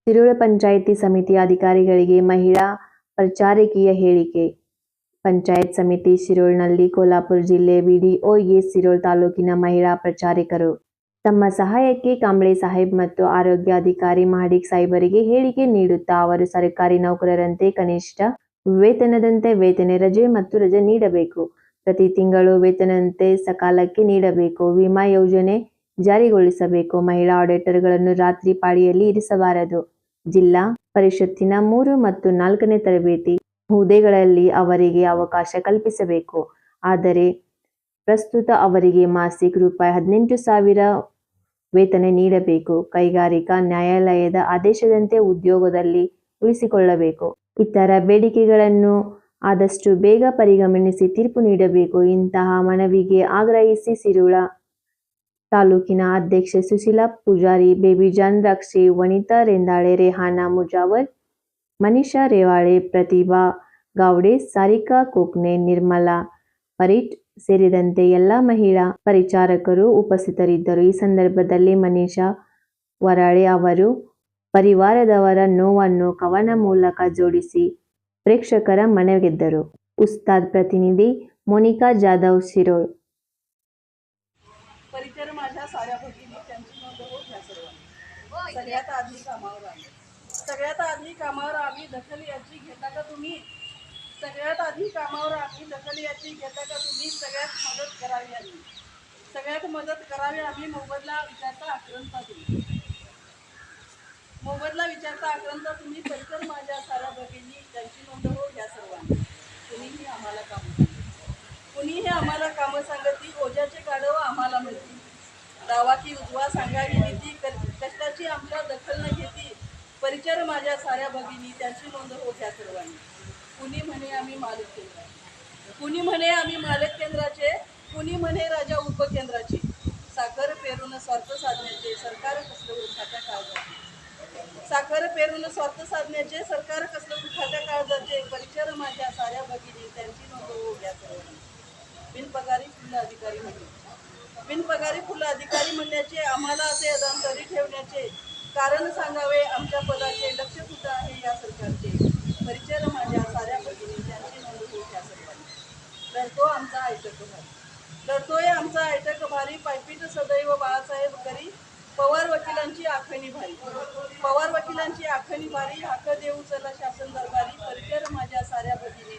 ಸಿರೋಳ ಪಂಚಾಯಿತಿ ಸಮಿತಿ ಅಧಿಕಾರಿಗಳಿಗೆ ಮಹಿಳಾ ಪ್ರಚಾರಕಿಯ ಹೇಳಿಕೆ. ಪಂಚಾಯತ್ ಸಮಿತಿ ಶಿರೋಳ್ನಲ್ಲಿ ಕೋಲ್ಹಾಪುರ ಜಿಲ್ಲೆ ಬಿಡಿಒಗೆ ಸಿರೋಳ ತಾಲೂಕಿನ ಮಹಿಳಾ ಪ್ರಚಾರಕರು ತಮ್ಮ ಸಹಾಯಕ್ಕೆ ಕಾಂಬ್ಳೆ ಸಾಹೇಬ್ ಮತ್ತು ಆರೋಗ್ಯ ಅಧಿಕಾರಿ ಮಹಡಿಕ್ ಸಾಹೇಬರಿಗೆ ಹೇಳಿಕೆ ನೀಡುತ್ತಾ ಅವರು ಸರ್ಕಾರಿ ನೌಕರರಂತೆ ಕನಿಷ್ಠ ವೇತನದಂತೆ ವೇತನ ರಜೆ ಮತ್ತು ರಜೆ ನೀಡಬೇಕು, ಪ್ರತಿ ತಿಂಗಳು ವೇತನದಂತೆ ಸಕಾಲಕ್ಕೆ ನೀಡಬೇಕು, ವಿಮಾ ಯೋಜನೆ ಜಾರಿಗೊಳಿಸಬೇಕು, ಮಹಿಳಾ ಆಡಿಟರ್ಗಳನ್ನು ರಾತ್ರಿ ಪಾಳಿಯಲ್ಲಿ ಇರಿಸಬಾರದು, ಜಿಲ್ಲಾ ಪರಿಷತ್ತಿನ 3 ಮತ್ತು 4ನೇ ತರಬೇತಿ ಹುದ್ದೆಗಳಲ್ಲಿ ಅವರಿಗೆ ಅವಕಾಶ ಕಲ್ಪಿಸಬೇಕು. ಆದರೆ ಪ್ರಸ್ತುತ ಅವರಿಗೆ ಮಾಸಿಕ ₹18,000 ವೇತನ ನೀಡಬೇಕು. ಕೈಗಾರಿಕಾ ನ್ಯಾಯಾಲಯದ ಆದೇಶದಂತೆ ಉದ್ಯೋಗದಲ್ಲಿ ಉಳಿಸಿಕೊಳ್ಳಬೇಕು. ಇತರ ಬೇಡಿಕೆಗಳನ್ನು ಆದಷ್ಟು ಬೇಗ ಪರಿಗಣಿಸಿ ತೀರ್ಪು ನೀಡಬೇಕು. ಇಂತಹ ಮನವಿಗೆ ಆಗ್ರಹಿಸಿ ಸಿರೋಳ ತಾಲೂಕಿನ ಅಧ್ಯಕ್ಷೆ ಸುಶೀಲಾ ಪೂಜಾರಿ, ಬೇಬಿಜಾನ್ ರಾಕ್ಷೆ, ವನಿತಾ ರೆಂದಾಳೆ, ರೇಹಾನಾ ಮುಜಾವರ್, ಮನೀಷಾ ರೇವಾಳೆ, ಪ್ರತಿಭಾ ಗಾವಡೆ, ಸಾರಿಕಾ ಕೋಕ್ನೆ, ನಿರ್ಮಲಾ ಪರೀಟ್ ಸೇರಿದಂತೆ ಎಲ್ಲ ಮಹಿಳಾ ಪರಿಚಾರಕರು ಉಪಸ್ಥಿತರಿದ್ದರು. ಈ ಸಂದರ್ಭದಲ್ಲಿ ಮನೀಷಾ ವರಾಳೆ ಅವರು ಪರಿವಾರದವರ ನೋವನ್ನು ಕವನ ಮೂಲಕ ಜೋಡಿಸಿ ಪ್ರೇಕ್ಷಕರ ಮನಗೆದ್ದರು. ಉಸ್ತಾದ್ ಪ್ರತಿನಿಧಿ मोनिका जाधव, शिरोळ. परिचर माझ्या साऱ्या भगिनी त्यांची नोंद हो घ्या सर्वांनी. सगळ्यात आधी कामावर आम्ही दखल याची घेता का तुम्ही? सगळ्यात आधी कामावर आम्ही दखल याची घेता का तुम्ही? सगळ्यात मदत करावी आम्ही. मोबदला विचारता आक्रंता तुम्ही. परिचर माझ्या साऱ्या भगिनी त्यांची नोंद हो घ्या सर्वांनी. कुणीही आम्हाला कामं सांगती, ओझ्याचे गाढव आम्हाला म्हणती, गावाची उजवा सांगावी नीती, कष्टाची आमच्या दखल न घेती. परिचर माझ्या साऱ्या भगिनी त्यांची नोंद हो घ्या सर्वांनी. कुणी म्हणे आम्ही मालक केंद्राचे, कुणी म्हणे राजा उपकेंद्राचे. साखर पेरून स्वार्थ साधण्याचे सरकार कसलं उठात्या काळजाचे. परिचर माझ्या साऱ्या भगिनी त्यांची नोंद हो घ्या सर्वांनी. बिनपगारी फुल अधिकारी म्हणण्याचे, आम्हाला असे अदांतरी ठेवण्याचे कारण सांगावे. आमच्या पदाचे लक्ष कुठं आहे या सरकारचे. परिचर माझ्या साऱ्या भगिनी त्यांची नोंद हो घ्या सर्वांनी. लढतोय आमचा ऐटक भारी, पायपीट सदैव बाळासाहेब करी. पवार वकिलांची आखणी भारी, हाक देऊ चला शासन दरबारी. परिचर माझ्या साऱ्या भगिनी